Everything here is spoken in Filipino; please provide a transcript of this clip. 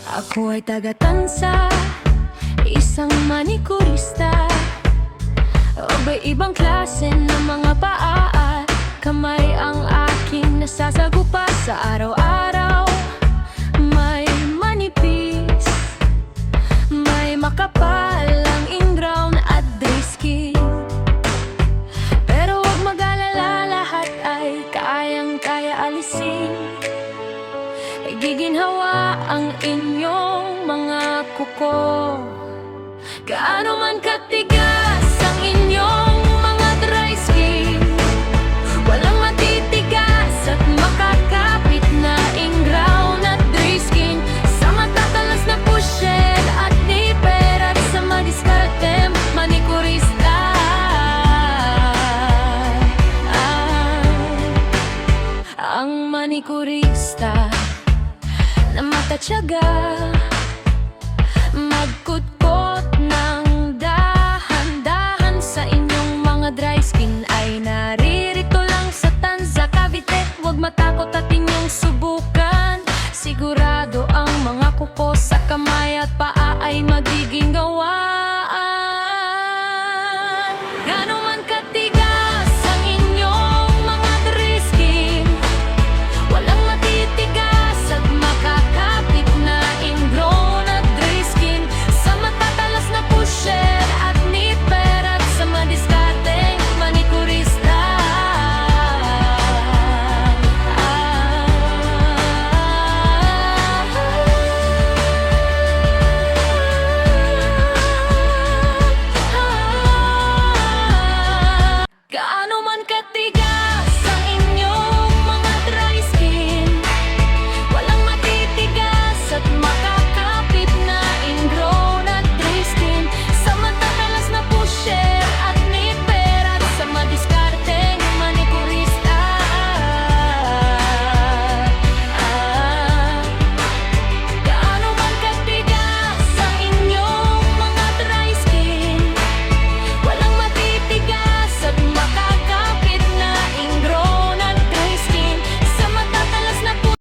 Ako ay taga-Tansa, isang manikurista. Iba-ibang klase ng mga paa at kamay ang aking nasasagupa sa araw-araw. May manipis, may makapal ang ingrown at dry skin. Pero huwag mag-alala, lahat ay kayang-kaya alisin. Giginhawa ang inyong mga kuko. Gaano man katigas ang inyong mga dry skin, walang matitigas at makakapit na ingrown at dry skin. Sa matatalas na pusyel at niper at sa madiskartem manikurista. Ang manikurista na matatyaga, magkutkot ng dahan-dahan sa inyong mga dry skin, ay naririto lang sa Tanza, Cavite. Huwag matakot at inyong subukan. Sigurado ang mga kuko sa kamay at paa ay magiging gawa.